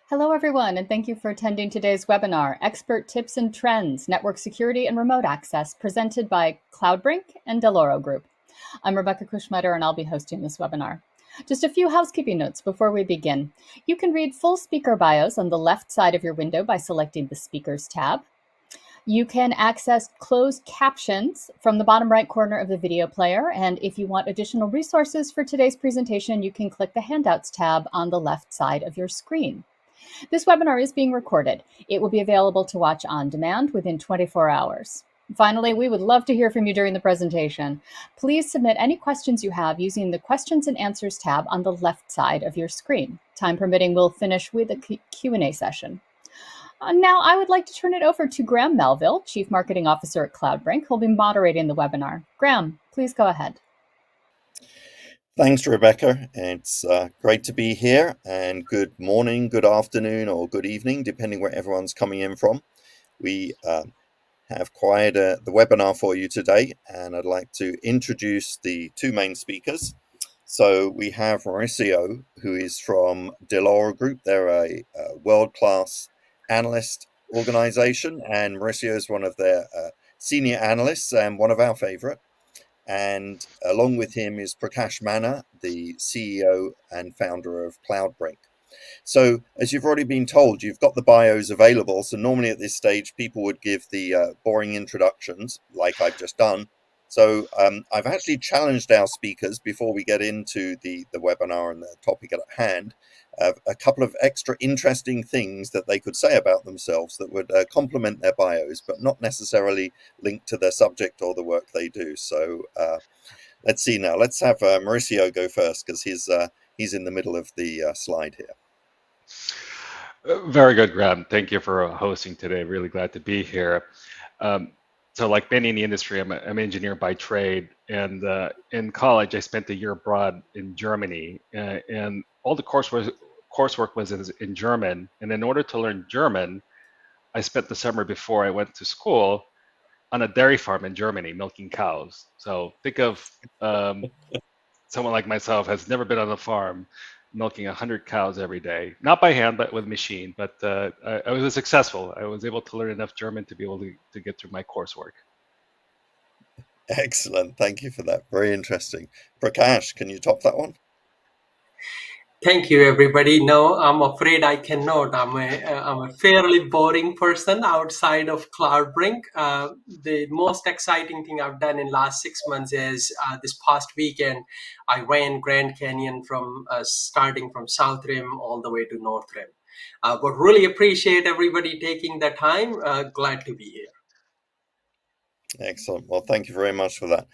Hello, everyone, and thank you for attending today's webinar, Expert Tips and Trends, Network Security and Remote Access, presented by Cloudbrink and Dell'Oro Group. I'm Rebecca Kushmetter, and I'll be hosting this webinar. Just a few housekeeping notes before we begin. You can read full speaker bios on the left side of your window by selecting the Speakers tab. You can access closed captions from the bottom right corner of the video player, and if you want additional resources for today's presentation, you can click the Handouts tab on the left side of your screen. This webinar is being recorded. It will be available to watch on demand within 24 hours. Finally, we would love to hear from you during the presentation. Please submit any questions you have using the Questions and Answers tab on the left side of your screen. Time permitting, we'll finish with a Q&A session. Now, I would like to turn it over to Graham Melville, Chief Marketing Officer at Cloudbrink, who'll be moderating the webinar. Graham, please go ahead. Thanks, Rebecca. It's great to be here, and good morning, good afternoon, or good evening, depending where everyone's coming in from. We have quite the webinar for you today, and I'd like to introduce the two main speakers. So we have Mauricio, who is from Dell'Oro Group. They're a world-class analyst organization, and Mauricio is one of their senior analysts and one of our favorite. And along with him is Prakash, the CEO and founder of Cloudbrink. So as you've already been told, you've got the bios available. So normally at this stage, people would give the boring introductions like I've just done. So I've actually challenged our speakers before we get into the webinar and the topic at hand, a couple of extra interesting things that they could say about themselves that would complement their bios, but not necessarily linked to their subject or the work they do. So let's see now. Let's have Mauricio go first, because he's in the middle of the slide here. Very good, Graham. Thank you for hosting today. Really glad to be here. So like many in the industry, I'm an engineer by trade, and in college I spent a year abroad in Germany, and all the coursework was in German. And in order to learn German, I spent the summer before I went to school on a dairy farm in Germany, milking cows. So think of someone like myself has never been on a farm, milking 100 cows every day, not by hand, but with a machine. But I was successful. I was able to learn enough German to be able to get through my coursework. Excellent. Thank you for that. Very interesting. Prakash, can you top that one? Thank you, everybody. No, I'm afraid I cannot. I'm a fairly boring person outside of Cloudbrink. The most exciting thing I've done in last 6 months is this past weekend, I ran Grand Canyon from starting from South Rim all the way to North Rim. But really appreciate everybody taking the time. Glad to be here. Excellent. Well, thank you very much for that.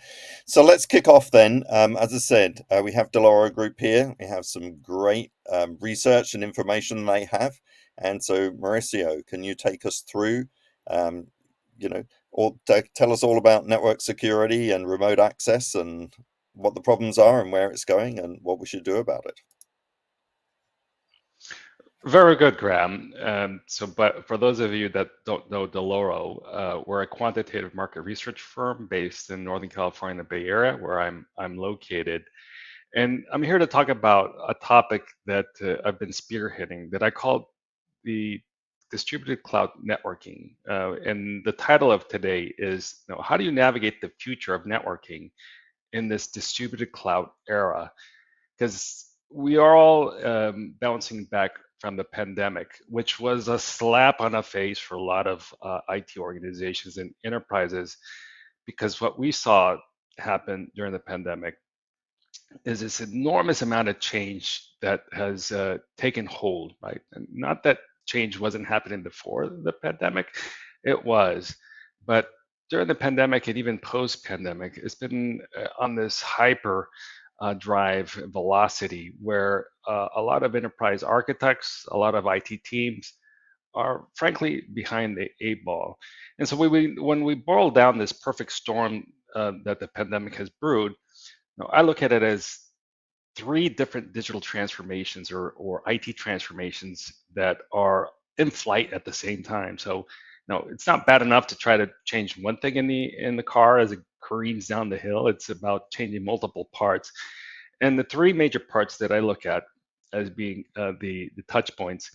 So let's kick off then. As I said, we have Dell'Oro Group here. We have some great research and information they have. And so, Mauricio, can you take us through, or tell us all about network security and remote access and what the problems are and where it's going and what we should do about it? Very good, Graham. But for those of you that don't know Dell'Oro, we're a quantitative market research firm based in Northern California, the Bay Area, where I'm located. And I'm here to talk about a topic that I've been spearheading that I call the distributed cloud networking. And the title of today is, how do you navigate the future of networking in this distributed cloud era? Because we are all bouncing back from the pandemic, which was a slap on the face for a lot of IT organizations and enterprises, because what we saw happen during the pandemic is this enormous amount of change that has taken hold, right? And not that change wasn't happening before the pandemic, it was, but during the pandemic and even post-pandemic, it's been on this hyper drive velocity where a lot of enterprise architects, a lot of IT teams are frankly behind the 8 ball. And so when we boil down this perfect storm that the pandemic has brewed, I look at it as 3 different digital transformations or IT transformations that are in flight at the same time. So it's not bad enough to try to change one thing in the car as it careens down the hill. It's about changing multiple parts. And the 3 major parts that I look at as being the touch points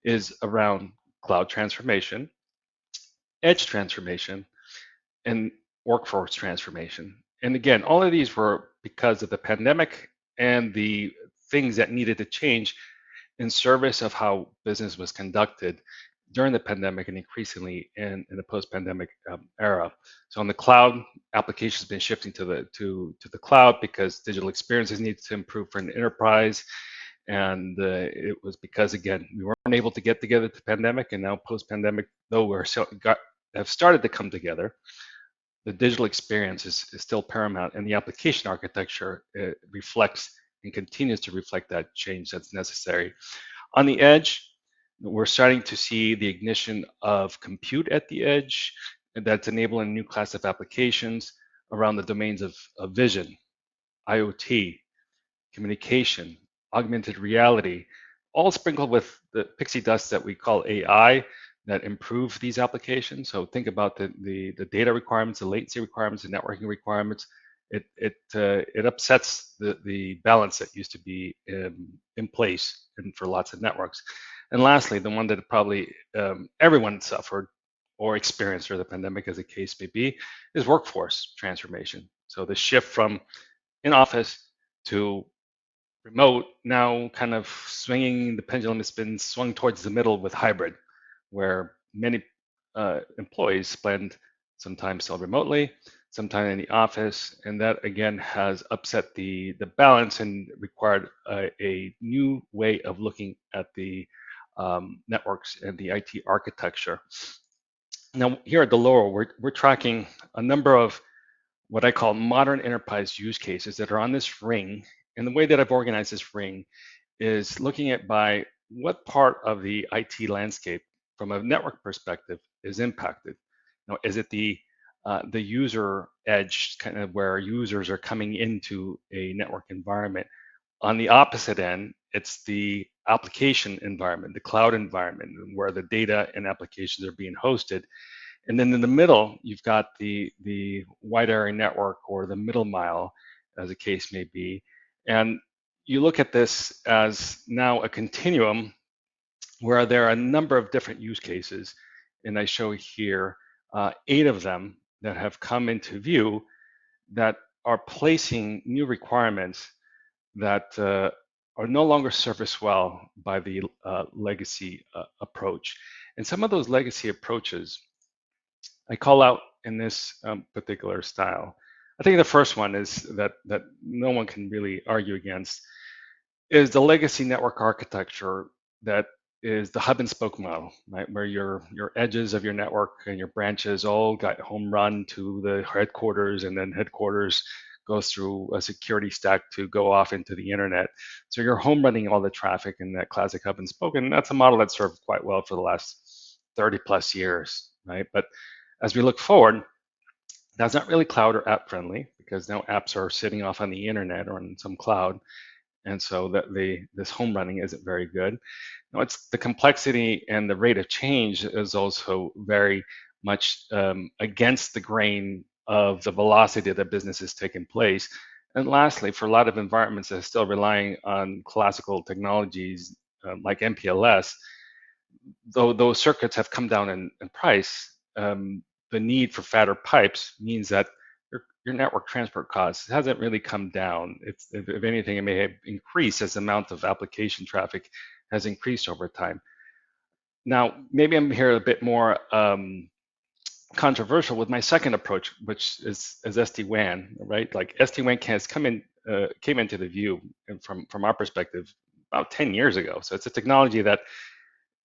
is around cloud transformation, edge transformation, and workforce transformation. And again, all of these were because of the pandemic and the things that needed to change in service of how business was conducted during the pandemic and increasingly in the post-pandemic era. So on the cloud, applications have been shifting to the cloud because digital experiences need to improve for an enterprise. And it was because, again, we weren't able to get together at the pandemic, and now post-pandemic, though have started to come together, the digital experience is still paramount, and the application architecture reflects and continues to reflect that change that's necessary. On the edge, we're starting to see the ignition of compute at the edge, and that's enabling a new class of applications around the domains of vision, IoT, communication, augmented reality, all sprinkled with the pixie dust that we call AI that improve these applications. So think about the data requirements, the latency requirements, the networking requirements. It upsets the balance that used to be in place and for lots of networks. And lastly, the one that probably everyone suffered or experienced through the pandemic, as the case may be, is workforce transformation. So the shift from in office to remote, now kind of swinging, the pendulum has been swung towards the middle with hybrid, where many employees spend some time still remotely, some time in the office, and that again has upset the balance and required a new way of looking at the networks and the IT architecture. Now here at Dell'Oro, we're tracking a number of what I call modern enterprise use cases that are on this ring. And the way that I've organized this ring is looking at by what part of the IT landscape from a network perspective is impacted. You know, is it the user edge, kind of where users are coming into a network environment? On the opposite end, it's the application environment, the cloud environment, where the data and applications are being hosted. And then in the middle, you've got the wide area network or the middle mile, as the case may be. And you look at this as now a continuum where there are a number of different use cases. And I show here 8 of them that have come into view that are placing new requirements that are no longer serviced well by the legacy approach. And some of those legacy approaches I call out in this particular style. I think the first one is that no one can really argue against is the legacy network architecture that is the hub and spoke model, right? Where your edges of your network and your branches all got home run to the headquarters, and then headquarters goes through a security stack to go off into the internet. So you're home running all the traffic in that classic hub and spoke, and that's a model that served quite well for the last 30 plus years, right? But as we look forward, that's not really cloud or app friendly because now apps are sitting off on the internet or in some cloud. And so that this home running isn't very good. Now, it's the complexity and the rate of change is also very much against the grain of the velocity that business is taking place. And lastly, for a lot of environments that are still relying on classical technologies like MPLS, though those circuits have come down in price, the need for fatter pipes means that your network transport costs hasn't really come down. If anything, it may have increased as the amount of application traffic has increased over time. Now, maybe I'm here a bit more controversial with my second approach, which is SD-WAN, right? Like SD-WAN came into the view from our perspective about 10 years ago. So it's a technology that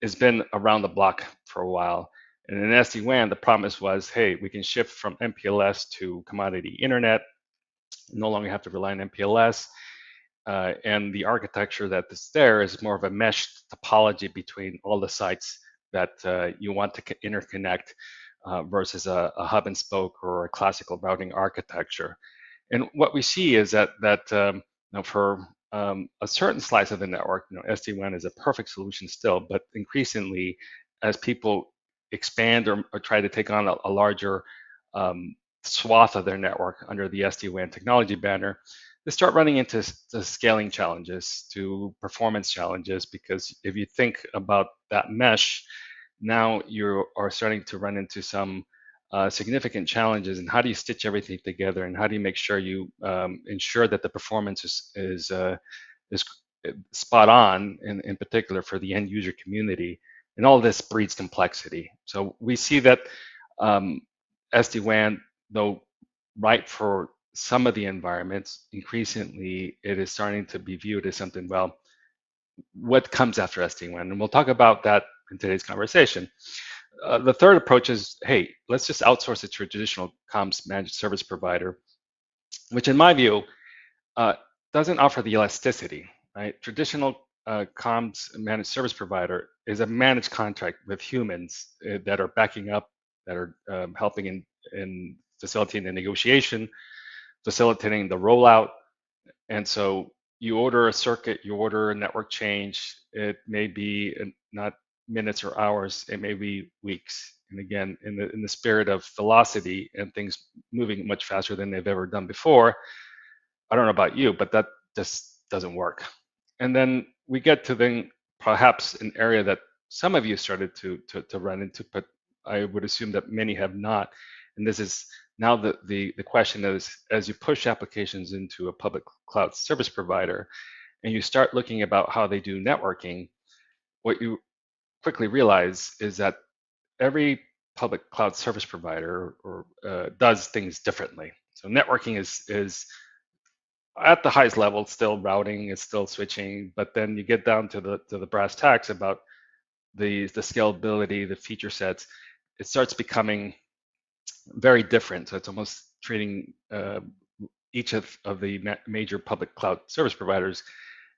has been around the block for a while. And in SD-WAN, the promise was, hey, we can shift from MPLS to commodity internet, no longer have to rely on MPLS. And the architecture that is there is more of a mesh topology between all the sites that you want to interconnect versus a hub and spoke or a classical routing architecture. And what we see is that for a certain slice of the network, SD-WAN is a perfect solution still, but increasingly as people expand or try to take on a larger swath of their network under the SD-WAN technology banner, they start running into the scaling challenges, to performance challenges, because if you think about that mesh, now you are starting to run into some significant challenges. And how do you stitch everything together, and how do you make sure you ensure that the performance is spot on, in particular for the end user community? And all this breeds complexity. So we see that SD-WAN, though right for some of the environments, increasingly it is starting to be viewed as something, well, what comes after SD-WAN? And we'll talk about that in today's conversation. The third approach is, hey, let's just outsource it to a traditional comms managed service provider, which in my view doesn't offer the elasticity, right? Traditional comms managed service provider is a managed contract with humans that are backing up, that are helping in facilitating the negotiation, facilitating the rollout. And so you order a circuit, you order a network change, it may be not minutes or hours, it may be weeks. And again, in the spirit of velocity and things moving much faster than they've ever done before, I don't know about you, but that just doesn't work. And then we get to then perhaps an area that some of you started to run into, but I would assume that many have not. And this is now the question is, as you push applications into a public cloud service provider and you start looking about how they do networking, what you quickly realize is that every public cloud service provider does things differently. So networking is at the highest level, it's still routing, it's still switching, but then you get down to the brass tacks about the scalability, the feature sets. It starts becoming very different. So it's almost treating each of the major public cloud service providers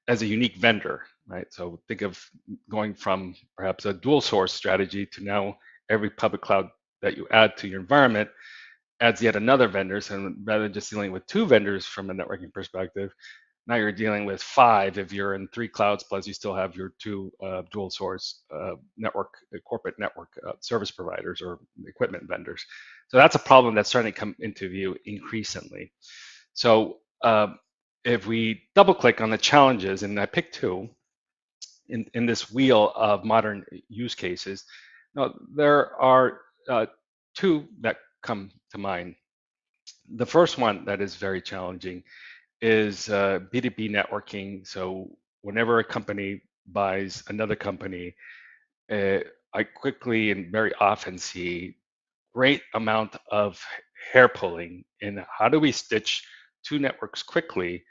as a unique vendor, right? So think of going from perhaps a dual source strategy to now every public cloud that you add to your environment adds yet another vendor. So rather than just dealing with two vendors from a networking perspective, now you're dealing with 5 if you're in 3 clouds, plus you still have your 2 dual source corporate network service providers or equipment vendors. So that's a problem that's starting to come into view increasingly. So if we double click on the challenges, and I picked 2 in this wheel of modern use cases, now there are 2 that come to mind. The first one that is very challenging is B2B networking. So whenever a company buys another company, I quickly and very often see great amount of hair pulling in how do we stitch 2 networks quickly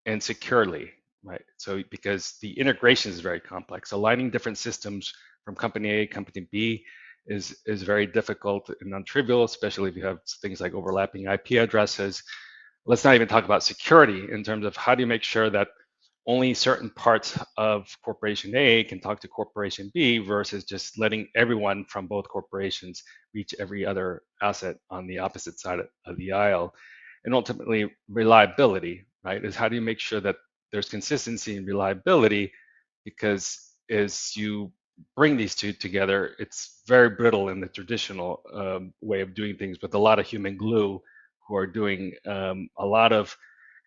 and securely, right? So because the integration is very complex, aligning different systems from company A, company B is very difficult and non-trivial, especially if you have things like overlapping IP addresses. Let's not even talk about security in terms of how do you make sure that only certain parts of corporation A can talk to corporation B versus just letting everyone from both corporations reach every other asset on the opposite side of the aisle. And ultimately reliability, right? Is how do you make sure that there's consistency and reliability, because as you bring these 2 together, it's very brittle in the traditional way of doing things with a lot of human glue who are doing a lot of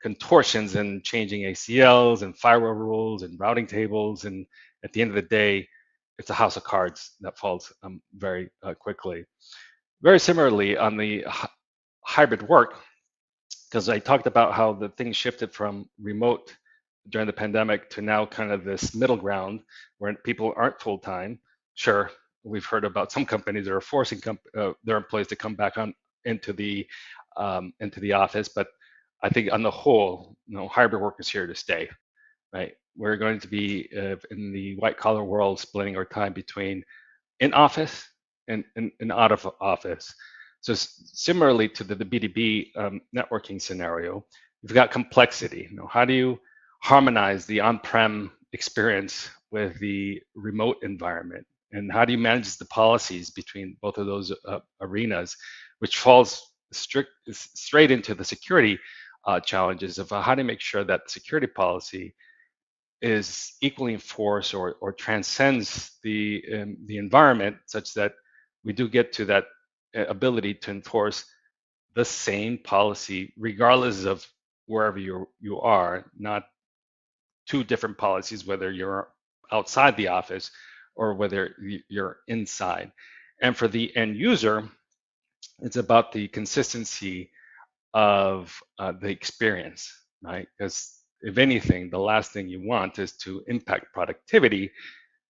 contortions and changing ACLs and firewall rules and routing tables. And at the end of the day, it's a house of cards that falls very quickly. Very similarly on the hybrid work, because I talked about how the thing shifted from remote during the pandemic to now kind of this middle ground where people aren't full-time. Sure, we've heard about some companies that are forcing their employees to come back into the office, but I think on the whole, hybrid work is here to stay, right? We're going to be in the white collar world splitting our time between in office and out of office. So similarly to the B2B networking scenario, you've got complexity. How do you harmonize the on-prem experience with the remote environment? And how do you manage the policies between both of those arenas, which falls straight into the security challenges of how to make sure that security policy is equally enforced or transcends the environment, such that we do get to that ability to enforce the same policy regardless of wherever you are, not two different policies, whether you're outside the office or whether you're inside. And for the end user, it's about the consistency of the experience, right? Because if anything, the last thing you want is to impact productivity,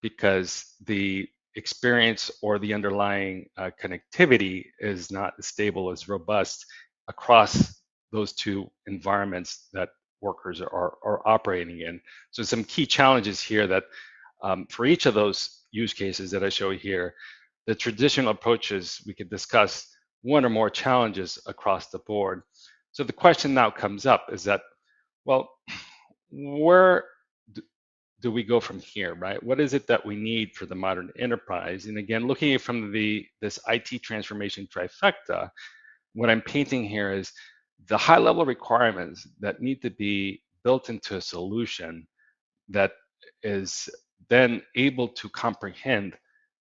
because the experience or the underlying connectivity is not as stable, as robust across those two environments that workers are operating in. So some key challenges here that for each of those use cases that I show here, the traditional approaches, we could discuss one or more challenges across the board. So the question now comes up is that, well, where do we go from here, right? What is it that we need for the modern enterprise? And again, looking at from this IT transformation trifecta, what I'm painting here is the high level requirements that need to be built into a solution that is then able to comprehend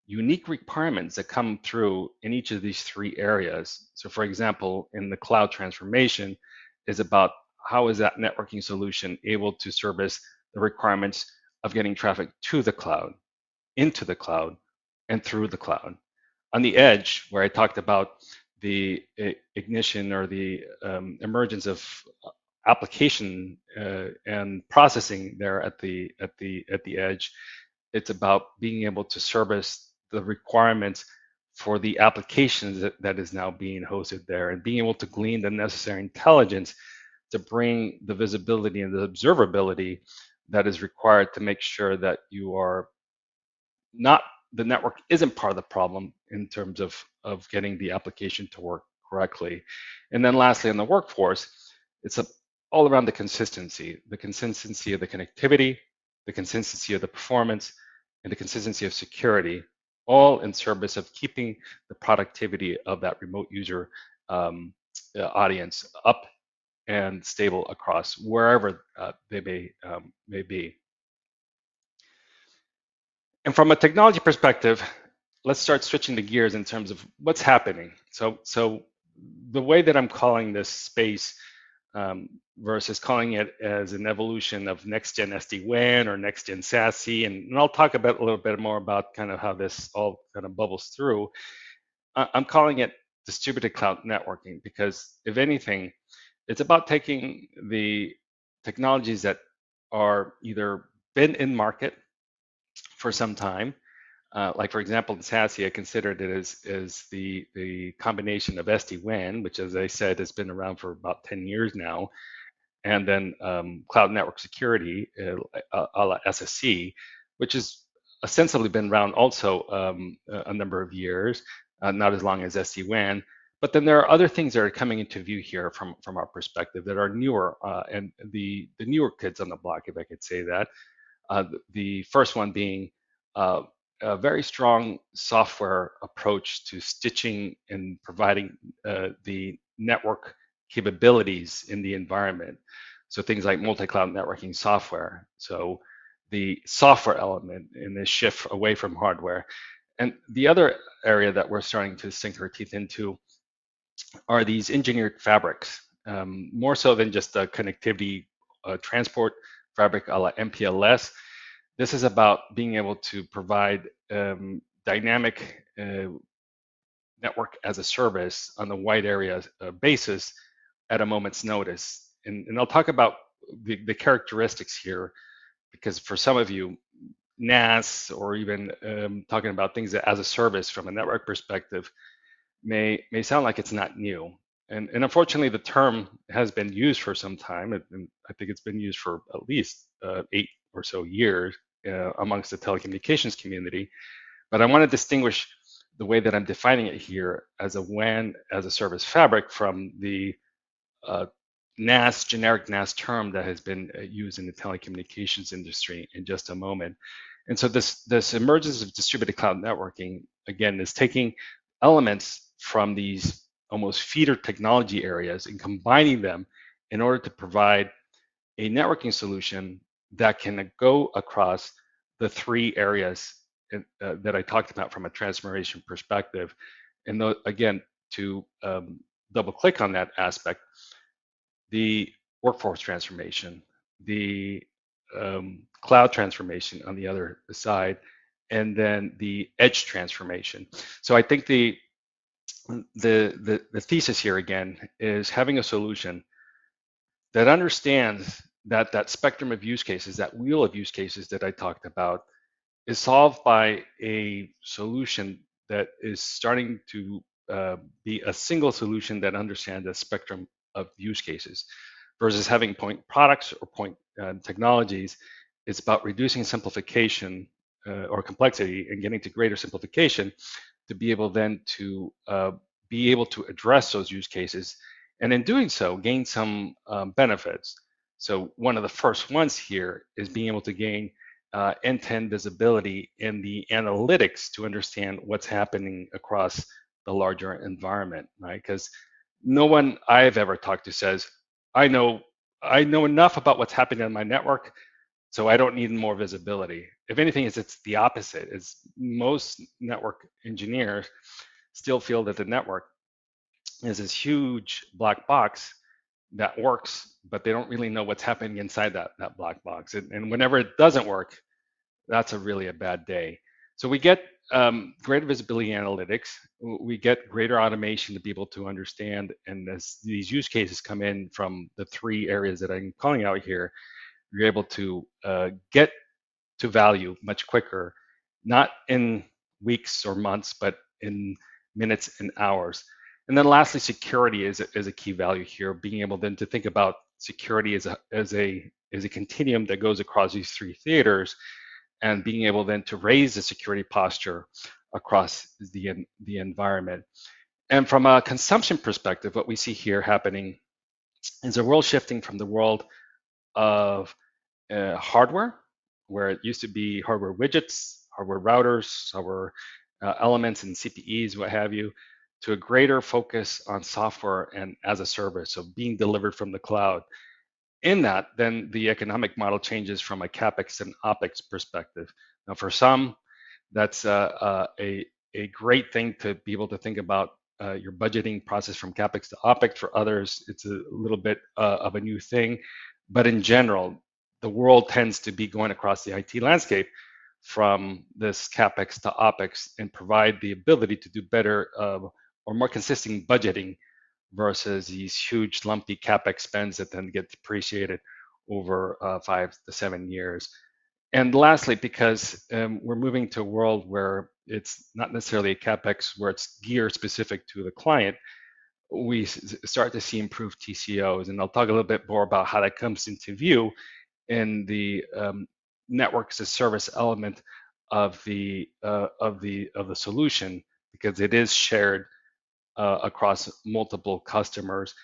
unique requirements that come through in each of these three areas. So for example, in the cloud transformation is about how is that networking solution able to service the requirements of getting traffic to the cloud, into the cloud, and through the cloud. On the edge, where I talked about the ignition or the emergence of application and processing there at the edge, it's about being able to service the requirements for the applications that is now being hosted there, and being able to glean the necessary intelligence to bring the visibility and the observability that is required to make sure that you are not, the network isn't part of the problem in terms of getting the application to work correctly. And then lastly, in the workforce, it's all around the consistency of the connectivity, the consistency of the performance, and the consistency of security, all in service of keeping the productivity of that remote user audience up and stable across wherever they may be. And from a technology perspective, let's start switching the gears in terms of what's happening. So the way that I'm calling this space versus calling it as an evolution of next-gen SD-WAN or next-gen SASE, and I'll talk about a little bit more about kind of how this all kind of bubbles through. I'm calling it distributed cloud networking, because if anything, it's about taking the technologies that are either been in market for some time, like for example, in SASE, I considered it as the combination of SD-WAN, which, as I said, has been around for about 10 years now, and then cloud network security, a la SSC, which has ostensibly been around also a number of years, not as long as SD-WAN. But then there are other things that are coming into view here from our perspective that are newer, and the newer kids on the block, if I could say that. The first one being a very strong software approach to stitching and providing the network capabilities in the environment. So things like multi-cloud networking software. So the software element in this shift away from hardware. And the other area that we're starting to sink our teeth into are these engineered fabrics, more so than just a connectivity transport fabric a la MPLS. This is about being able to provide dynamic network as a service on the wide area basis at a moment's notice. And I'll talk about the characteristics here, because for some of you, NAS or even talking about things as a service from a network perspective may sound like it's not new. And unfortunately, the term has been used for some time, and I think it's been used for at least 8 or so years amongst the telecommunications community. But I want to distinguish the way that I'm defining it here as a WAN as a service fabric from the NAS, generic NAS term that has been used in the telecommunications industry in just a moment. And so this emergence of distributed cloud networking, again, is taking elements from these almost feeder technology areas and combining them in order to provide a networking solution that can go across the three areas that I talked about from a transformation perspective. And again, to double click on that aspect, the workforce transformation, the cloud transformation on the other side, and then the edge transformation. So I think the thesis here again is having a solution that understands that that spectrum of use cases, that wheel of use cases that I talked about, is solved by a solution that is starting to be a single solution that understands the spectrum of use cases, versus having point products or point technologies. It's about reducing simplification or complexity and getting to greater simplification to be able then to be able to address those use cases, and in doing so, gain some benefits. So one of the first ones here is being able to gain end-to-end visibility in the analytics to understand what's happening across the larger environment, right? Because no one I've ever talked to says, I know enough about what's happening on my network, so I don't need more visibility. If anything, it's the opposite. It's most network engineers still feel that the network is this huge black box that works, but they don't really know what's happening inside that black box. And whenever it doesn't work, that's really a bad day. So we get greater visibility analytics. We get greater automation to be able to understand. And as these use cases come in from the three areas that I'm calling out here, you're able to get to value much quicker, not in weeks or months, but in minutes and hours. And then lastly, security is a key value here, being able then to think about security as a continuum that goes across these three theaters, and being able then to raise the security posture across the environment. And from a consumption perspective, what we see here happening is a world shifting from the world of hardware, where it used to be hardware widgets, hardware routers, hardware elements and CPEs, what have you, to a greater focus on software and as a service, so being delivered from the cloud. In that, then the economic model changes from a CapEx and OpEx perspective. Now, for some, that's a great thing to be able to think about your budgeting process from CapEx to OpEx. For others, it's a little bit of a new thing. But in general, the world tends to be going across the IT landscape from this CapEx to OpEx and provide the ability to do better or more consistent budgeting versus these huge lumpy CapEx spends that then get depreciated over 5 to 7 years. And lastly, because we're moving to a world where it's not necessarily a CapEx where it's gear specific to the client, we start to see improved TCOs. And I'll talk a little bit more about how that comes into view in the network as a service element of the solution, because it is shared across multiple customers.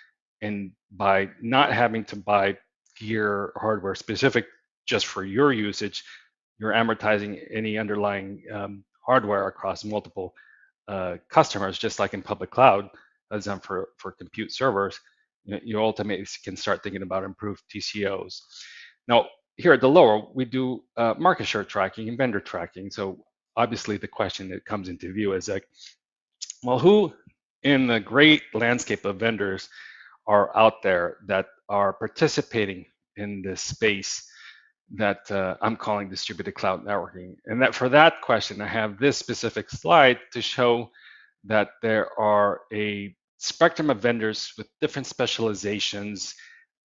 And by not having to buy gear hardware specific just for your usage, you're amortizing any underlying hardware across multiple customers, just like in public cloud, as done for compute servers. You ultimately can start thinking about improved TCOs. Now, here at Dell'Oro, we do market share tracking and vendor tracking. So obviously the question that comes into view is like, well, who in the great landscape of vendors are out there that are participating in this space that I'm calling distributed cloud networking? And that for that question, I have this specific slide to show that there are a spectrum of vendors with different specializations.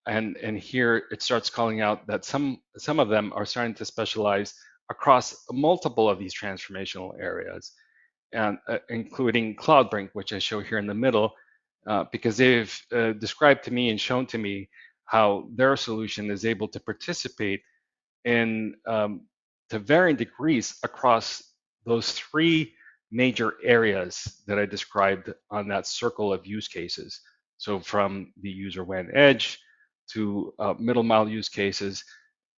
And here it starts calling out that some of them are starting to specialize across multiple of these transformational areas, and including Cloudbrink, which I show here in the middle, because they've described to me and shown to me how their solution is able to participate in to varying degrees across those three major areas that I described on that circle of use cases. So from the user WAN edge to middle mile use cases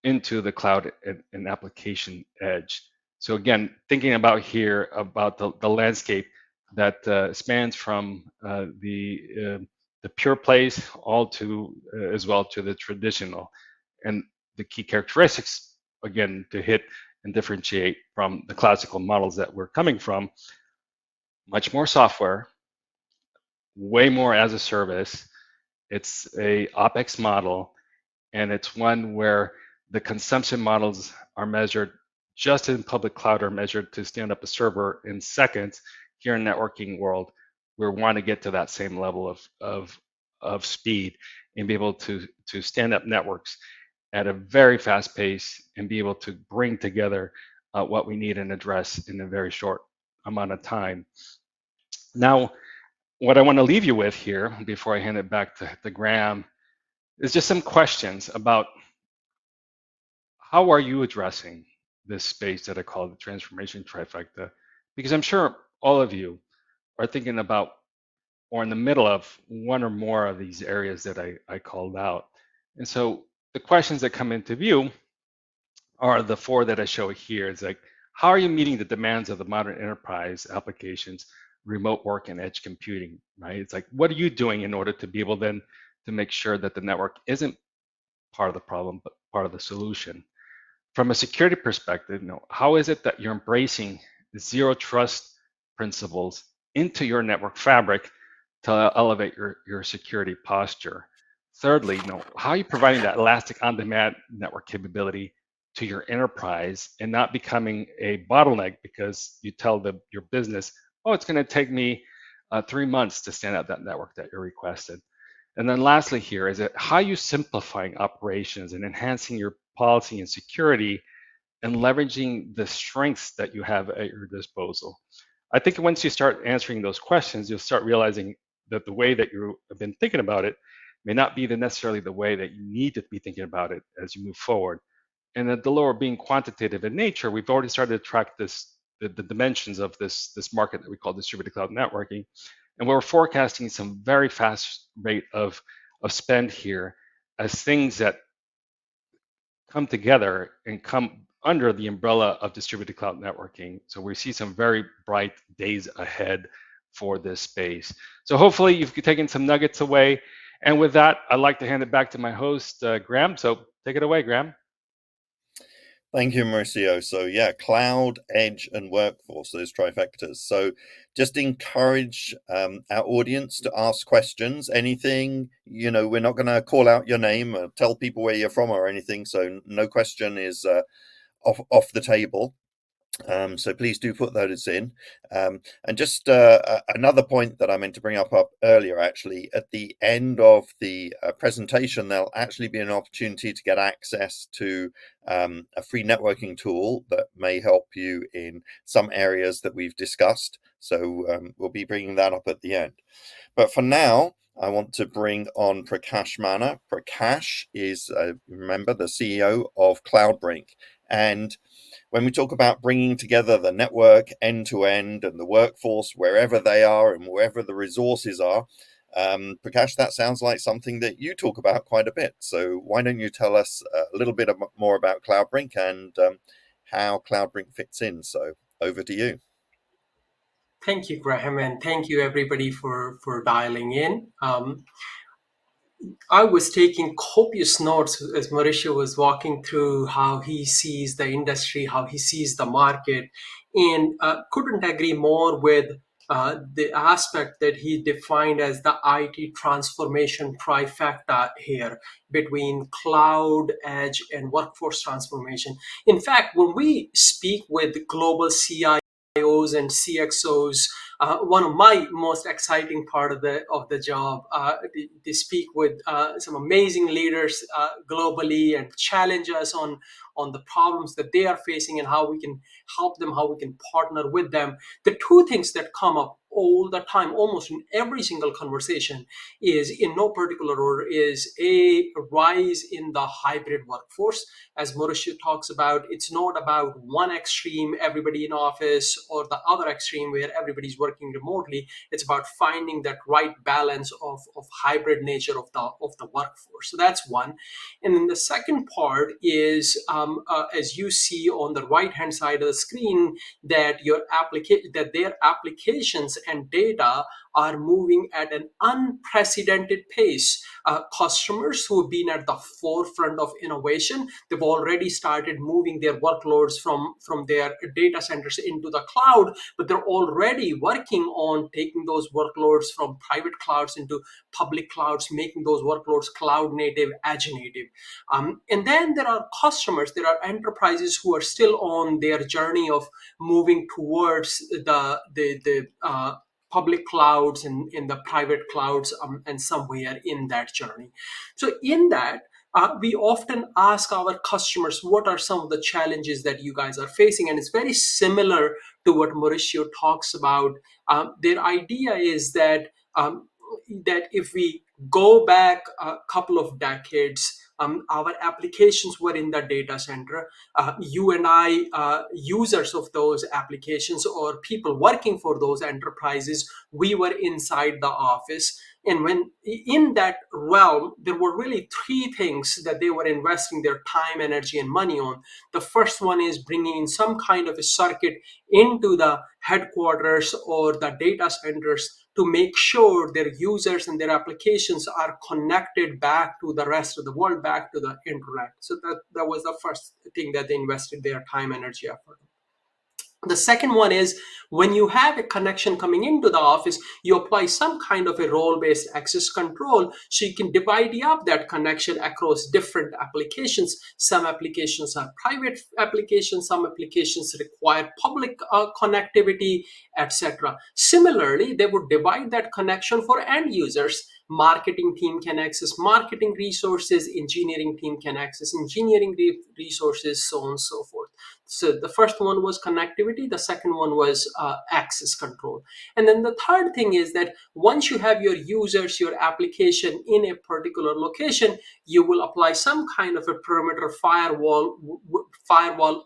into the cloud and application edge. So again, thinking about here about the landscape that spans from the pure plays all to as well to the traditional, and the key characteristics again to hit and differentiate from the classical models that we're coming from: much more software, way more as a service. It's a OpEx model, And it's one where the consumption models are measured just in public cloud are measured to stand up a server in seconds. Here in networking world, we want to get to that same level of speed and be able to stand up networks at a very fast pace and be able to bring together what we need and address in a very short amount of time. Now, what I want to leave you with here before I hand it back to Graham is just some questions about how are you addressing this space that I call the transformation trifecta? Because I'm sure all of you are thinking about or in the middle of one or more of these areas that I called out. And so the questions that come into view are the four that I show here. It's like, how are you meeting the demands of the modern enterprise applications, remote work and edge computing, right? It's like, what are you doing in order to be able then to make sure that the network isn't part of the problem, but part of the solution? From a security perspective, how is it that you're embracing the zero trust principles into your network fabric to elevate your security posture? Thirdly, how are you providing that elastic on-demand network capability to your enterprise and not becoming a bottleneck because you tell your business, oh, it's going to take me 3 months to stand up that network that you requested. And then lastly here is how are you simplifying operations and enhancing your policy and security and leveraging the strengths that you have at your disposal? I think once you start answering those questions, you'll start realizing that the way that you have been thinking about it may not be necessarily the way that you need to be thinking about it as you move forward. And at Dell'Oro being quantitative in nature, we've already started to track the dimensions of this market that we call distributed cloud networking. And we're forecasting some very fast rate of spend here as things that come together and come under the umbrella of distributed cloud networking. So we see some very bright days ahead for this space. So hopefully you've taken some nuggets away. And with that, I'd like to hand it back to my host, Graham. So take it away, Graham. Thank you, Mauricio. So yeah, cloud, edge, and workforce, those trifectas. So just encourage our audience to ask questions, anything, we're not going to call out your name or tell people where you're from or anything. So no question is off the table. So please do put those in. And just another point that I meant to bring up earlier, actually, at the end of the presentation, there'll actually be an opportunity to get access to a free networking tool that may help you in some areas that we've discussed. So we'll be bringing that up at the end. But for now, I want to bring on Prakash Manna. Prakash is, remember, the CEO of Cloudbrink. And when we talk about bringing together the network end to end and the workforce wherever they are and wherever the resources are, Prakash, that sounds like something that you talk about quite a bit. So why don't you tell us a little bit more about Cloudbrink and how Cloudbrink fits in? So over to you. Thank you, Graham, and thank you everybody for dialing in. I was taking copious notes as Mauricio was walking through how he sees the industry, how he sees the market, and couldn't agree more with the aspect that he defined as the IT transformation trifecta here between cloud, edge, and workforce transformation. In fact, when we speak with global CIOs and CXOs, one of my most exciting part of the job to speak with some amazing leaders globally and challenge us on the problems that they are facing and how we can help them, how we can partner with them. The two things that come up all the time, almost in every single conversation, is in no particular order, is a rise in the hybrid workforce. As Mauricio talks about, it's not about one extreme, everybody in office, or the other extreme where everybody's working remotely. It's about finding that right balance of hybrid nature of the workforce. So that's one. And then the second part is, as you see on the right hand side of the screen, that their applications and data are moving at an unprecedented pace. Customers who have been at the forefront of innovation, they've already started moving their workloads from their data centers into the cloud, but they're already working on taking those workloads from private clouds into public clouds, making those workloads cloud native, edge native. And then there are customers, there are enterprises who are still on their journey of moving towards the public clouds and in the private clouds, and somewhere in that journey. So in that, we often ask our customers, what are some of the challenges that you guys are facing? And it's very similar to what Mauricio talks about. Their idea is that that if we go back a couple of decades, our applications were in the data center. You and I, users of those applications or people working for those enterprises, we were inside the office. And when in that realm, there were really three things that they were investing their time, energy, and money on. The first one is bringing in some kind of a circuit into the headquarters or the data centers to make sure their users and their applications are connected back to the rest of the world, back to the internet. So that was the first thing that they invested their time, energy, effort. The second one is when you have a connection coming into the office, you apply some kind of a role-based access control so you can divide up that connection across different applications. Some applications are private applications, some applications require public connectivity, etc. Similarly, they would divide that connection for end users. Marketing team can access marketing resources, engineering team can access engineering resources, so on and so forth. So the first one was connectivity, the second one was access control. And then the third thing is that once you have your users, your application in a particular location, you will apply some kind of a perimeter firewall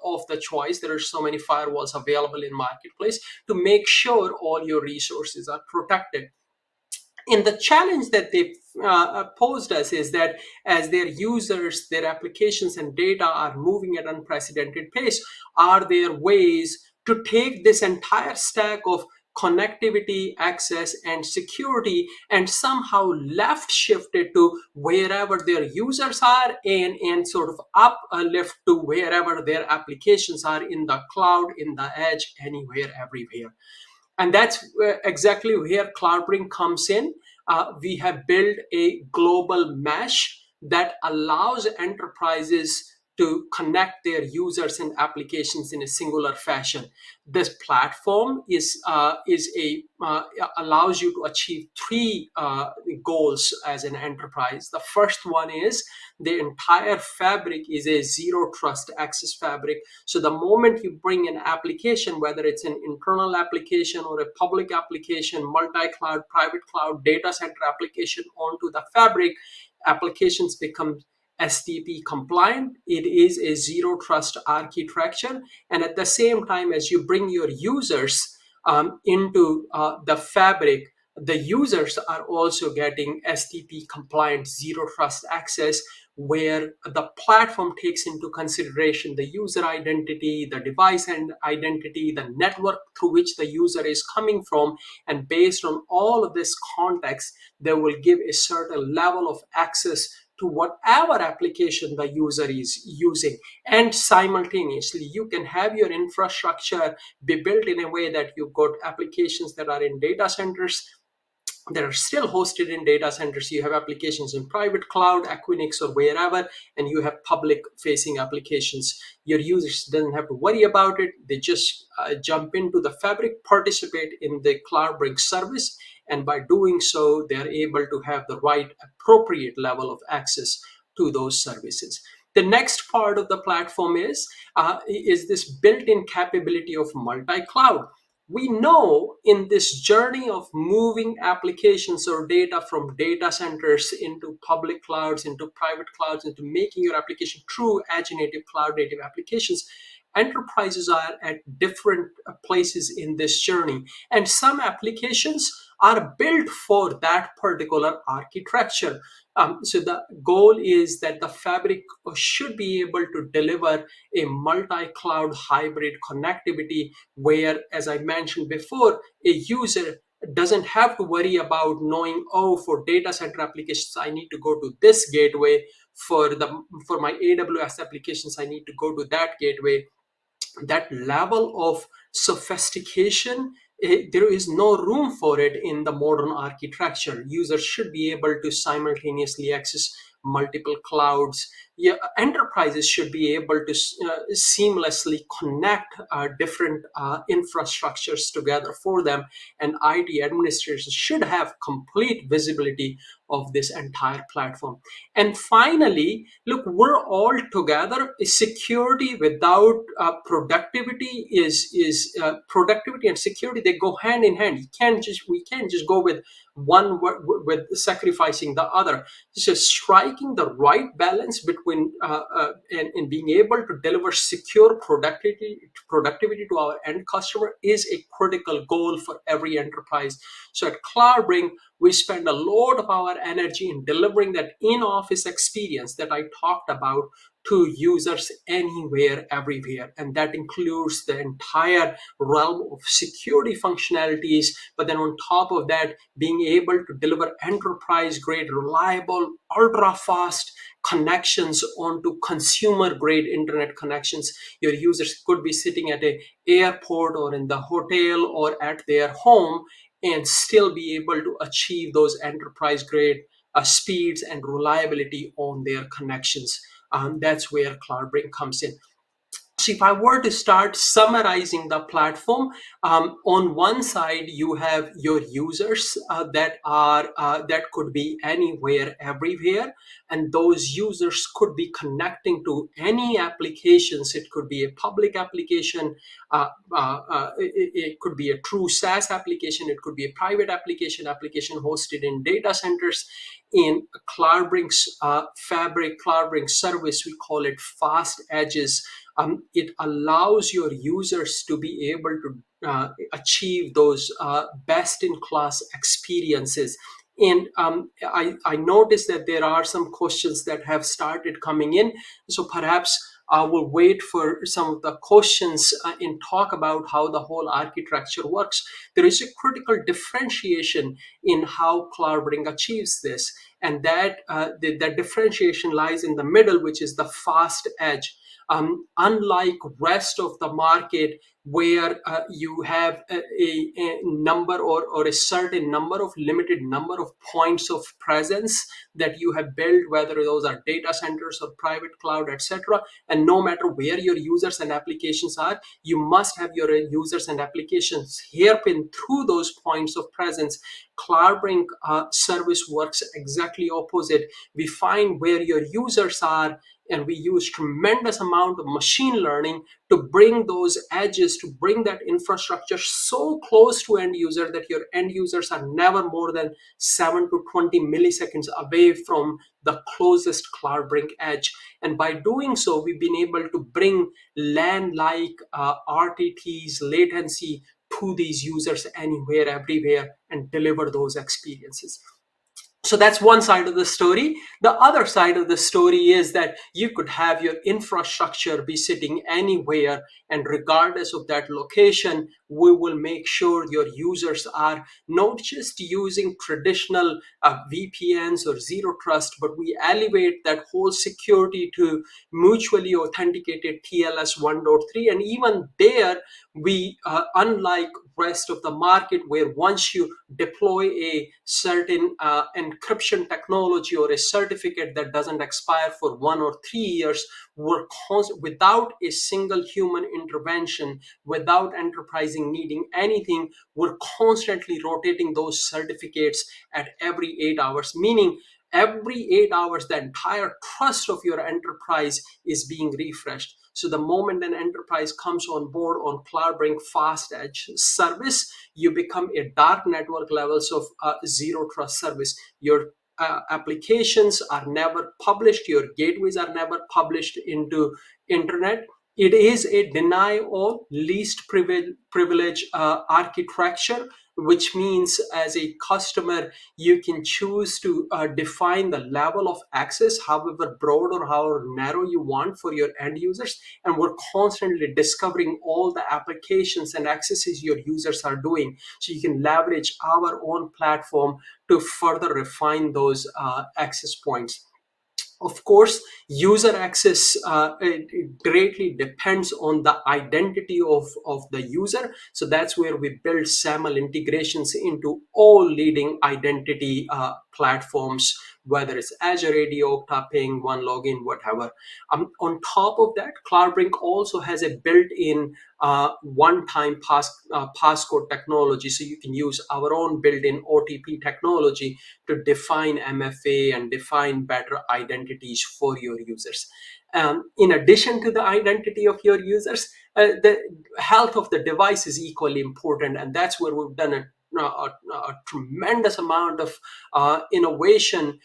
of the choice. There are so many firewalls available in marketplace to make sure all your resources are protected. And the challenge that they posed us is that as their users, their applications and data are moving at unprecedented pace, are there ways to take this entire stack of connectivity, access, and security and somehow left shift it to wherever their users are and sort of uplift to wherever their applications are in the cloud, in the edge, anywhere, everywhere. And that's exactly where Cloudbrink comes in. We have built a global mesh that allows enterprises to connect their users and applications in a singular fashion. This platform allows you to achieve three goals as an enterprise. The first one is the entire fabric is a zero trust access fabric. So the moment you bring an application, whether it's an internal application or a public application, multi-cloud, private cloud, data center application onto the fabric, applications become STP compliant. It is a zero trust architecture. And at the same time, as you bring your users into the fabric, the users are also getting STP compliant zero trust access, where the platform takes into consideration the user identity, the device and identity, the network through which the user is coming from. And based on all of this context, they will give a certain level of access to whatever application the user is using. And simultaneously, you can have your infrastructure be built in a way that you've got applications that are in data centers that are still hosted in data centers. You have applications in private cloud, Equinix or wherever, and you have public facing applications. Your users don't have to worry about it. They just jump into the fabric, participate in the Cloudbrink service, and by doing so, they are able to have the right appropriate level of access to those services. The next part of the platform is this built-in capability of multi-cloud. We know in this journey of moving applications or data from data centers into public clouds, into private clouds, into making your application true edge native, cloud native applications, enterprises are at different places in this journey. And some applications are built for that particular architecture. So the goal is that the fabric should be able to deliver a multi-cloud hybrid connectivity where, as I mentioned before, a user doesn't have to worry about knowing, oh, for data center applications, I need to go to this gateway. For my AWS applications, I need to go to that gateway. That level of sophistication, there is no room for it in the modern architecture. Users should be able to simultaneously access multiple clouds. Yeah, enterprises should be able to seamlessly connect different infrastructures together for them, and IT administrators should have complete visibility of this entire platform. And finally, look, we're all together. Security without productivity is productivity and security, they go hand in hand. We can't just go with one with sacrificing the other. So striking the right balance between and being able to deliver secure productivity to our end customer is a critical goal for every enterprise. So at Cloudbrink, we spend a lot of our energy in delivering that in-office experience that I talked about to users anywhere, everywhere. And that includes the entire realm of security functionalities. But then on top of that, being able to deliver enterprise-grade, reliable, ultra-fast connections onto consumer-grade internet connections. Your users could be sitting at an airport or in the hotel or at their home and still be able to achieve those enterprise-grade speeds and reliability on their connections. That's where Cloudbrink comes in. So if I were to start summarizing the platform, on one side you have your users that could be anywhere, everywhere, and those users could be connecting to any applications. It could be a public application, it could be a true SaaS application, it could be a private application hosted in data centers. In Cloudbrink's Fabric, Cloudbrink service, we call it Fast Edges. It allows your users to be able to achieve those best-in-class experiences. And I noticed that there are some questions that have started coming in. So perhaps I will wait for some of the questions and talk about how the whole architecture works. There is a critical differentiation in how Cloudbrink achieves this. And that the differentiation lies in the middle, which is the fast edge. Unlike rest of the market, where you have a number or a certain number of limited number of points of presence that you have built, whether those are data centers or private cloud, etc. And no matter where your users and applications are, you must have your users and applications hairpin through those points of presence. Cloudbrink service works exactly opposite. We find where your users are, and we use tremendous amount of machine learning to bring those edges, to bring that infrastructure so close to end user that your end users are never more than 7 to 20 milliseconds away from the closest Cloudbrink edge. And by doing so, we've been able to bring LAN-like RTTs, latency to these users anywhere, everywhere, and deliver those experiences. So that's one side of the story. The other side of the story is that you could have your infrastructure be sitting anywhere, and regardless of that location, we will make sure your users are not just using traditional VPNs or zero trust, but we elevate that whole security to mutually authenticated TLS 1.3. And even there, we, unlike rest of the market, where once you deploy a certain encryption technology or a certificate that doesn't expire for 1 or 3 years, we're without a single human intervention, without enterprising needing anything, we're constantly rotating those certificates at every 8 hours, meaning every 8 hours, the entire trust of your enterprise is being refreshed. So the moment an enterprise comes on board on Cloudbrink Fast Edge service, you become a dark network levels of zero trust service. Your applications are never published, your gateways are never published into internet. It is a deny all, least privilege architecture, which means as a customer, you can choose to define the level of access, however broad or however narrow you want for your end users. And we're constantly discovering all the applications and accesses your users are doing. So you can leverage our own platform to further refine those access points. Of course, user access it greatly depends on the identity of the user. So that's where we build SAML integrations into all leading identity platforms, whether it's Azure AD, Okta, Ping, OneLogin, whatever. On top of that, Cloudbrink also has a built-in one-time passcode technology. So you can use our own built-in OTP technology to define MFA and define better identities for your users. In addition to the identity of your users, the health of the device is equally important, and that's where we've done a tremendous amount of innovation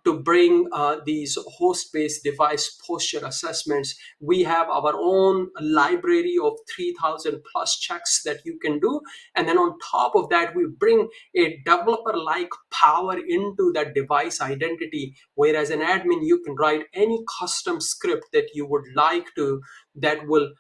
to bring these host-based device posture assessments. We have our own library of 3,000 plus checks that you can do, and then on top of that, we bring a developer-like power into that device identity, where as an admin, you can write any custom script that you would like to, that will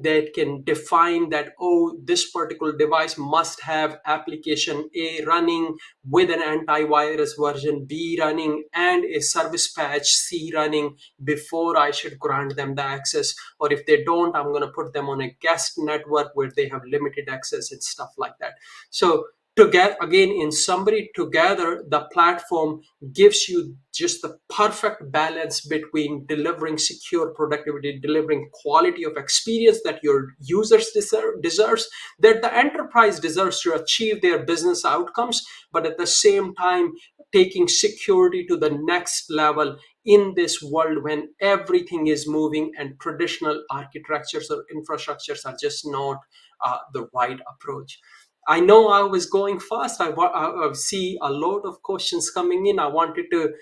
that can define that, oh, this particular device must have application A running with an antivirus version, B running, and a service patch C running before I should grant them the access. Or if they don't, I'm going to put them on a guest network where they have limited access and stuff like that. So to get, again, in summary, together, the platform gives you just the perfect balance between delivering secure productivity, delivering quality of experience that your users deserves, that the enterprise deserves to achieve their business outcomes, but at the same time, taking security to the next level in this world when everything is moving and traditional architectures or infrastructures are just not the right approach. I know I was going fast. I see a lot of questions coming in. I wanted to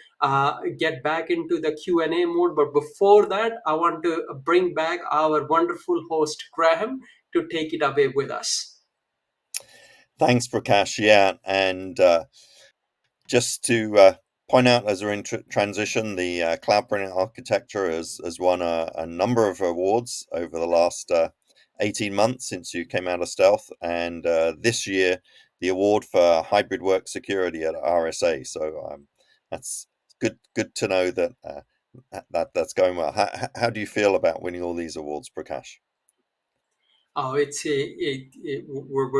get back into the Q&A mode, but before that, I want to bring back our wonderful host, Graham, to take it away with us. Thanks, Prakash. Yeah, and just to point out, as we're in transition, the Cloudbrink architecture has won a number of awards over the last 18 months since you came out of stealth, and this year the award for hybrid work security at RSA. So that's good to know that that's going well. How do you feel about winning all these awards, Prakash? We're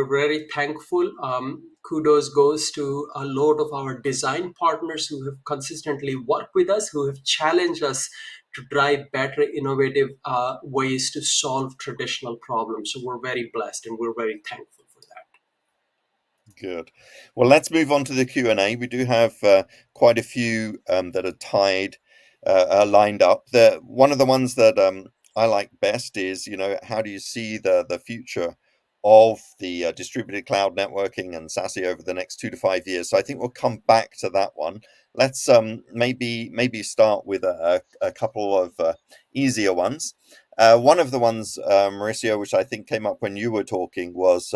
very thankful. Kudos goes to a lot of our design partners who have consistently worked with us, who have challenged us to drive better, innovative ways to solve traditional problems. So we're very blessed and we're very thankful for that. Good. Well, let's move on to the Q&A. We do have quite a few that are tied, lined up. One of the ones that I like best is, how do you see the future of the distributed cloud networking and SASE over the next 2 to 5 years? So I think we'll come back to that one. Let's maybe start with a couple of easier ones. One of the ones, Mauricio, which I think came up when you were talking, was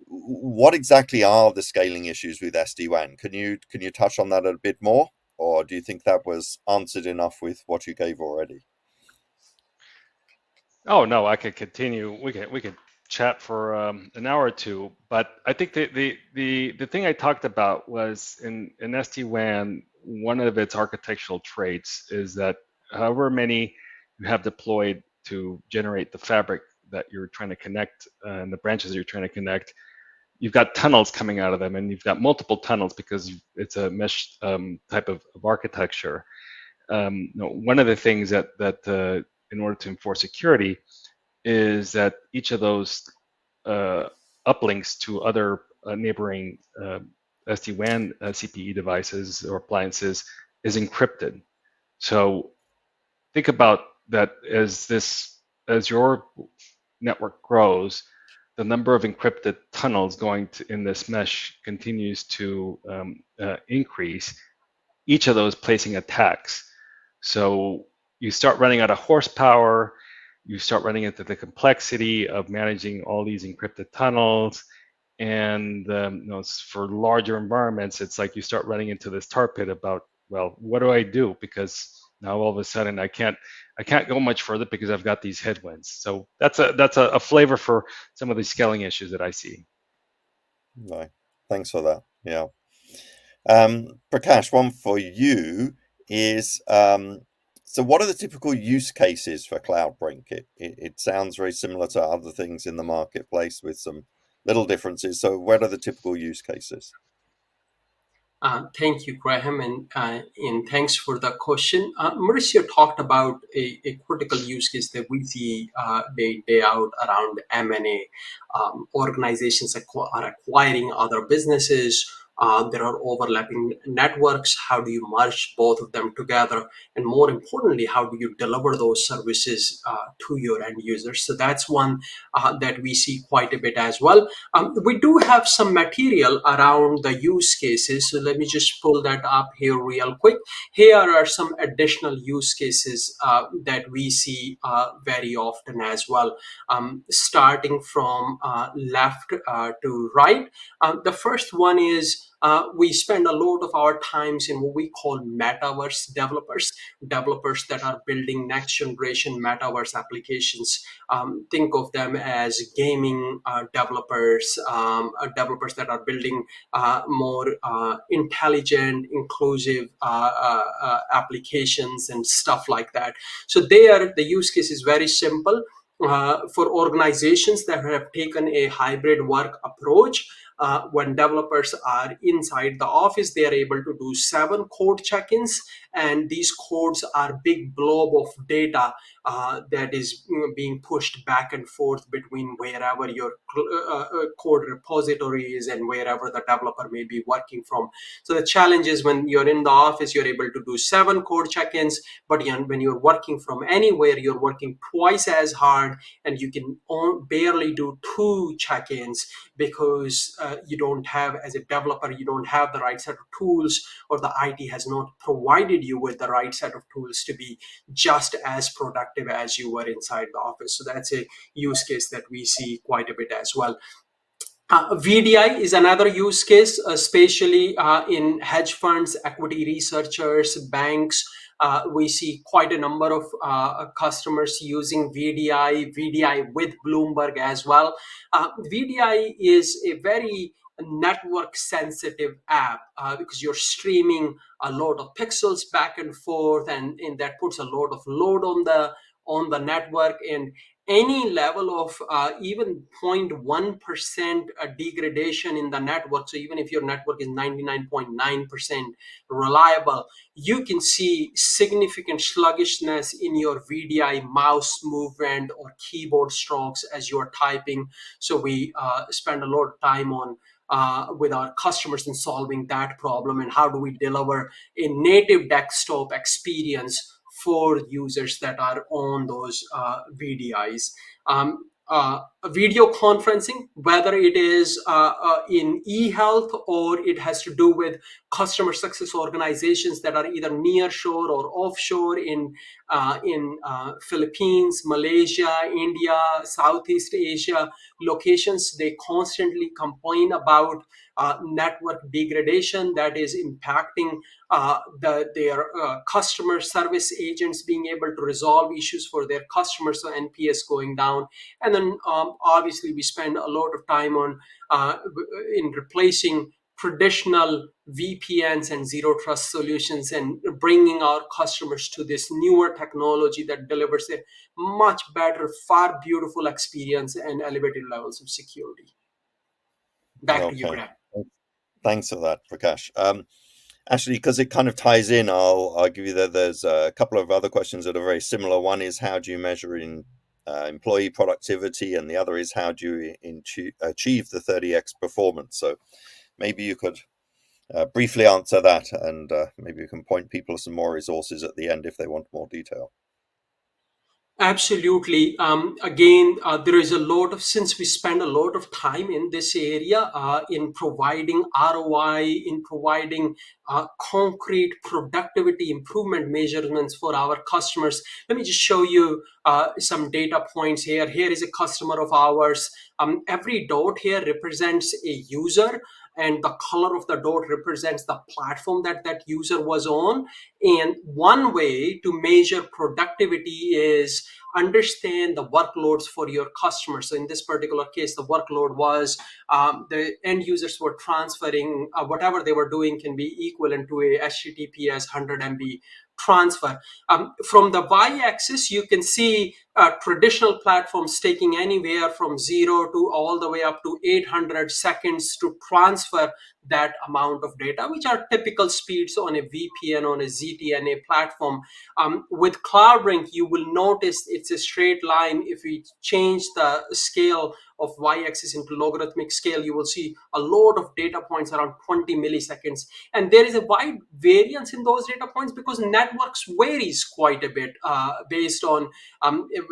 what exactly are the scaling issues with SD-WAN? Can you touch on that a bit more, or do you think that was answered enough with what you gave already? Oh no, I could continue. We could chat for an hour or two, but I think the thing I talked about was in SD-WAN, one of its architectural traits is that however many you have deployed to generate the fabric that you're trying to connect and the branches you're trying to connect, you've got tunnels coming out of them, and you've got multiple tunnels because it's a mesh type of architecture. One of the things that in order to enforce security is that each of those uplinks to other neighboring SD-WAN CPE devices or appliances is encrypted. So think about that as your network grows, the number of encrypted tunnels going in this mesh continues to increase, each of those placing attacks. So you start running out of horsepower, you start running into the complexity of managing all these encrypted tunnels, And for larger environments, it's like you start running into this tar pit about, well, what do I do? Because now all of a sudden I can't go much further because I've got these headwinds. So that's a flavor for some of the scaling issues that I see. Right. Thanks for that. Yeah. Prakash, one for you is so what are the typical use cases for Cloudbrink? It sounds very similar to other things in the marketplace with some little differences. So what are the typical use cases? Thank you, Graham, and thanks for the question. Mauricio talked about a critical use case that we see day out around M&A. Organizations are acquiring other businesses. There are overlapping networks. How do you merge both of them together? And more importantly, how do you deliver those services to your end users? So that's one that we see quite a bit as well. We do have some material around the use cases. So let me just pull that up here real quick. Here are some additional use cases that we see very often as well. Starting from left to right. The first one is we spend a lot of our times in what we call metaverse developers that are building next generation metaverse applications. Think of them as gaming developers, developers that are building more intelligent, inclusive applications and stuff like that. So the use case is very simple. For organizations that have taken a hybrid work approach, when developers are inside the office, they are able to do 7 code check-ins, and these codes are big blob of data that is being pushed back and forth between wherever your code repository is and wherever the developer may be working from. So the challenge is when you're in the office, you're able to do 7 code check-ins, but when you're working from anywhere, you're working twice as hard, and you can barely do 2 check-ins because you don't have, as a developer, you don't have the right set of tools, or the IT has not provided you with the right set of tools to be just as productive as you were inside the office. So that's a use case that we see quite a bit as well. VDI is another use case, especially in hedge funds, equity researchers, banks. We see quite a number of customers using VDI with Bloomberg as well. VDI is a very network sensitive app because you're streaming a lot of pixels back and forth, and that puts a lot of load on the network, and any level of even 0.1% degradation in the network. So even if your network is 99.9% reliable, you can see significant sluggishness in your VDI mouse movement or keyboard strokes as you are typing. So we spend a lot of time on with our customers in solving that problem, and how do we deliver a native desktop experience for users that are on those VDIs. Video conferencing, whether it is in e-health or it has to do with customer success organizations that are either near shore or offshore in Philippines, Malaysia, India, Southeast Asia locations, they constantly complain about network degradation that is impacting their customer service agents being able to resolve issues for their customers, so NPS going down. And then obviously we spend a lot of time on in replacing traditional VPNs and zero trust solutions and bringing our customers to this newer technology that delivers a much better, far beautiful experience and elevated levels of security. Back to you, Graham. Thanks for that, Prakash. Actually, because it kind of ties in, I'll give you that there's a couple of other questions that are very similar. One is how do you measure employee productivity, and the other is how do you achieve the 30x performance? So maybe you could briefly answer that, and maybe you can point people to some more resources at the end if they want more detail. Absolutely. Again, there is a lot of, since we spend a lot of time in this area in providing ROI, in providing concrete productivity improvement measurements for our customers. Let me just show you some data points here. Here is a customer of ours. Every dot here represents a user, and the color of the dot represents the platform that that user was on. And one way to measure productivity is understand the workloads for your customers. So in this particular case, the workload was the end users were transferring whatever they were doing can be equivalent to a HTTPS 100 MB transfer. From the y-axis, you can see traditional platforms taking anywhere from 0 to all the way up to 800 seconds to transfer that amount of data, which are typical speeds on a VPN, on a ZTNA platform. With Cloudbrink, you will notice it's a straight line. If we change the scale of y-axis into logarithmic scale, you will see a lot of data points around 20 milliseconds. And there is a wide variance in those data points because networks varies quite a bit based on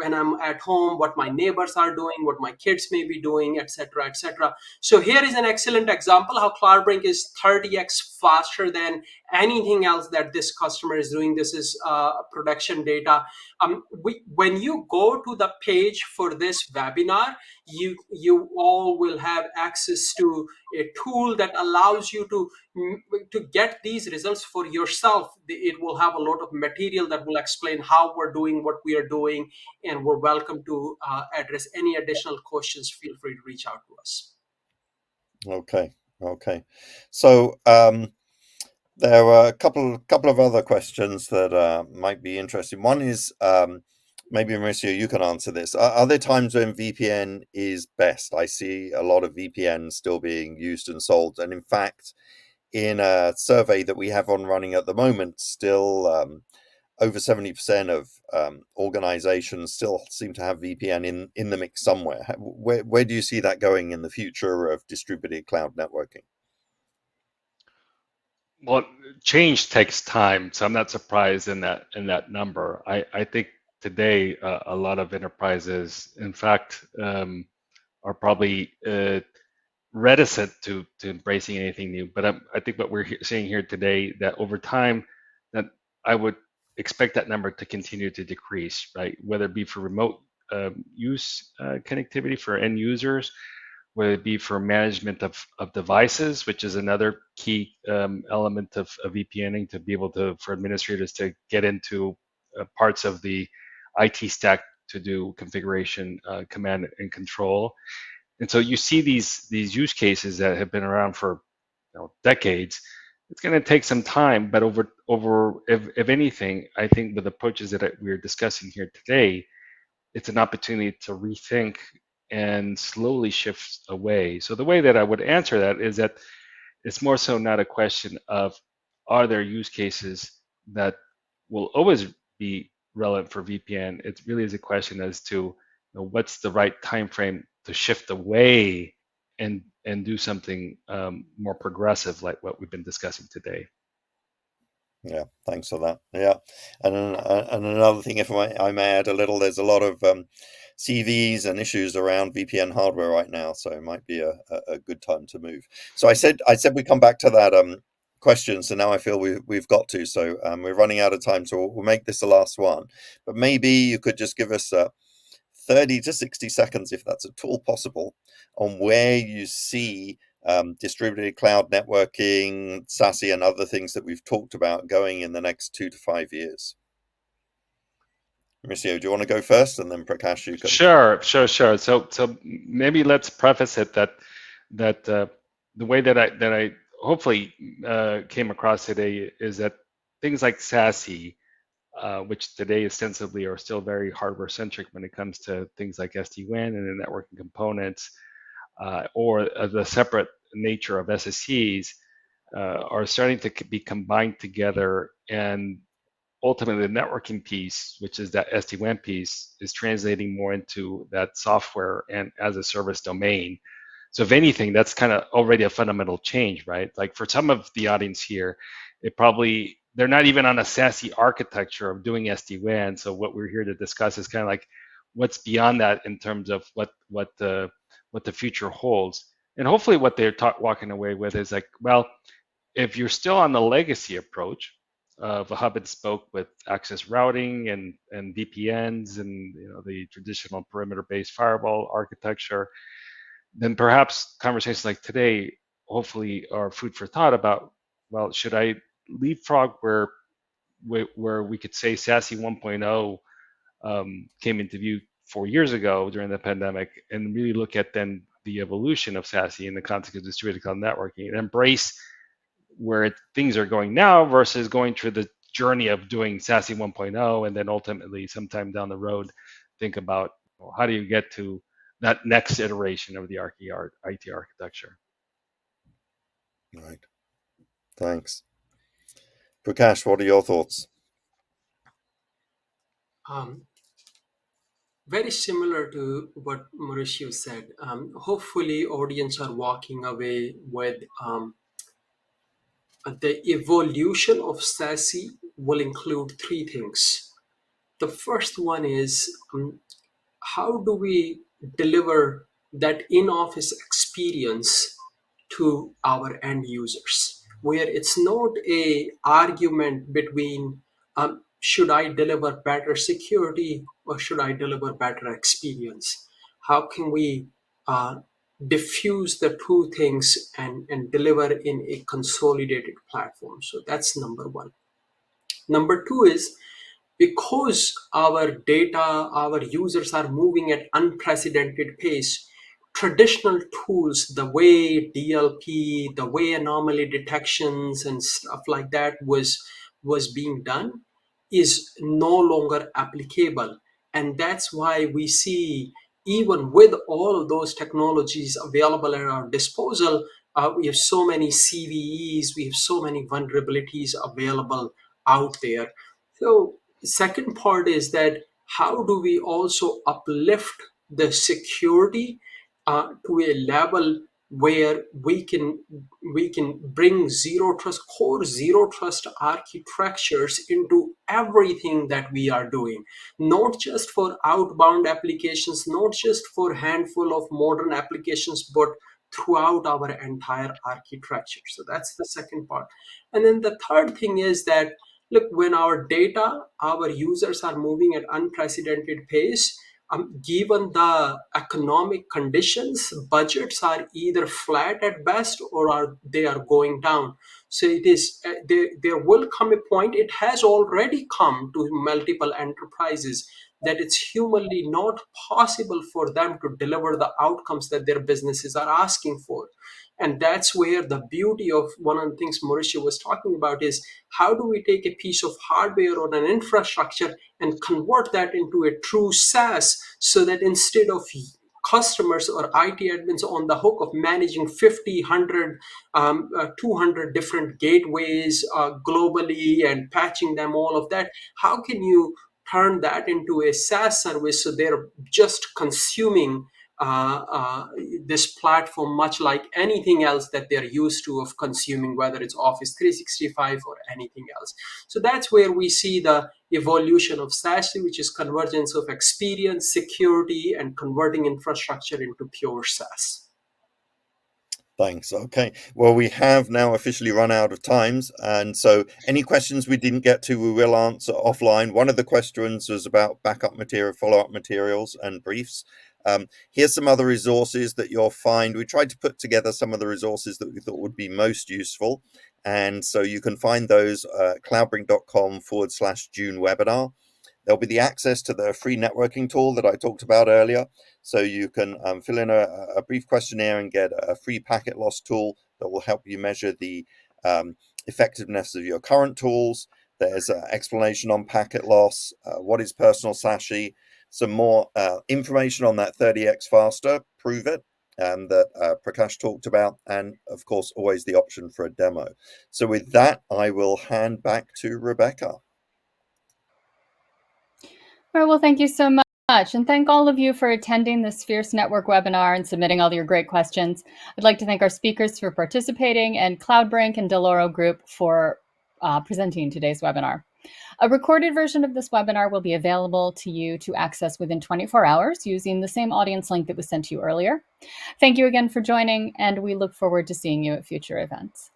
when I'm at home, what my neighbors are doing, what my kids may be doing, etc., etc. So here is an excellent example how Cloudbrink is 30x faster than anything else that this customer is doing. This is production data. When you go to the page for this webinar, you all will have access to a tool that allows you to get these results for yourself. It will have a lot of material that will explain how we're doing what we are doing, and we're welcome to address any additional questions. Feel free to reach out to us. Okay. So there were a couple of other questions that might be interesting. One is maybe Mauricio, you can answer this. Are there times when VPN is best? I see a lot of VPN still being used and sold, and in fact, in a survey that we have on running at the moment, still over 70% of organizations still seem to have VPN in the mix somewhere. Where do you see that going in the future of distributed cloud networking? Well, change takes time, so I'm not surprised in that number. I think today a lot of enterprises, in fact, are probably reticent to embracing anything new. But I think what we're seeing here today, that over time, that I would expect that number to continue to decrease, right? Whether it be for remote use connectivity for end users, whether it be for management of devices, which is another key element of VPNing, to be able to, for administrators to get into parts of the IT stack to do configuration, command and control. And so you see these use cases that have been around for decades. It's going to take some time, but if anything, I think with the approaches that we're discussing here today, it's an opportunity to rethink and slowly shift away. So the way that I would answer that is that it's more so not a question of are there use cases that will always be relevant for VPN. It really is a question as to what's the right time frame to shift away and do something more progressive, like what we've been discussing today. Yeah, thanks for that. Yeah, and another thing, if I may add a little, there's a lot of CVs and issues around VPN hardware right now, so it might be a good time to move. So I said we come back to that question, so now I feel we've got to. So we're running out of time, so we'll make this the last one. But maybe you could just give us 30 to 60 seconds, if that's at all possible, on where you see distributed cloud networking, SASE, and other things that we've talked about going in the next 2 to 5 years. Mauricio, do you want to go first, and then Prakash, you can? Sure. So maybe let's preface it that the way that I hopefully came across today is that things like SASE, which today ostensibly are still very hardware centric when it comes to things like SD-WAN and the networking components, or the separate nature of SSCs, are starting to be combined together, and ultimately the networking piece, which is that SD-WAN piece, is translating more into that software and as a service domain. So if anything, that's kind of already a fundamental change, right? Like for some of the audience here, it probably they're not even on a SASE architecture of doing SD-WAN. So what we're here to discuss is kind of like what's beyond that in terms of what the future holds. And hopefully what they're walking away with is like, well, if you're still on the legacy approach of a hub and spoke with access routing and VPNs and the traditional perimeter-based firewall architecture, then perhaps conversations like today hopefully are food for thought about, well, should I leapfrog where we could say SASE 1.0 came into view 4 years ago during the pandemic, and really look at then the evolution of SASE in the context of distributed cloud networking and embrace where things are going now versus going through the journey of doing SASE 1.0 and then ultimately sometime down the road think about, well, how do you get to that next iteration of the IT architecture. Right. Thanks. Prakash, what are your thoughts? Very similar to what Mauricio said. Hopefully, audience are walking away with the evolution of SASE will include three things. The first one is how do we deliver that in-office experience to our end users, where it's not a argument between should I deliver better security or should I deliver better experience? How can we diffuse the two things and deliver in a consolidated platform? So that's number one. Number two is, because our data, our users are moving at unprecedented pace, traditional tools, the way DLP, the way anomaly detections and stuff like that was being done, is no longer applicable. And that's why we see, even with all of those technologies available at our disposal, we have so many CVEs, we have so many vulnerabilities available out there. So second part is that how do we also uplift the security to a level where we can bring core zero trust architectures into everything that we are doing, not just for outbound applications, not just for a handful of modern applications, but throughout our entire architecture. So that's the second part. And then the third thing is that, look, when our data, our users are moving at unprecedented pace, given the economic conditions, budgets are either flat at best or they are going down. So it is there will come a point, it has already come to multiple enterprises, that it's humanly not possible for them to deliver the outcomes that their businesses are asking for. And that's where the beauty of one of the things Mauricio was talking about is, how do we take a piece of hardware or an infrastructure and convert that into a true SaaS, so that instead of customers or IT admins on the hook of managing 50, 100, 200 different gateways globally and patching them, all of that, how can you turn that into a SaaS service so they're just consuming this platform much like anything else that they're used to of consuming, whether it's Office 365 or anything else. So that's where we see the evolution of SASE, which is convergence of experience, security, and converting infrastructure into pure SaaS. Thanks. Okay. Well, we have now officially run out of times. And so any questions we didn't get to, we will answer offline. One of the questions was about backup material, follow-up materials and briefs. Here's some other resources that you'll find. We tried to put together some of the resources that we thought would be most useful. And so you can find those at cloudbrink.com/June webinar. There'll be the access to the free networking tool that I talked about earlier. So you can fill in a brief questionnaire and get a free packet loss tool that will help you measure the effectiveness of your current tools. There's an explanation on packet loss, what is personal SASE, some more information on that 30x faster, prove it, that Prakash talked about, and of course, always the option for a demo. So with that, I will hand back to Rebecca. All right, well, thank you so much. And thank all of you for attending this Fierce Network webinar and submitting all your great questions. I'd like to thank our speakers for participating, and Cloudbrink and Dell'Oro Group for presenting today's webinar. A recorded version of this webinar will be available to you to access within 24 hours using the same audience link that was sent to you earlier. Thank you again for joining, and we look forward to seeing you at future events.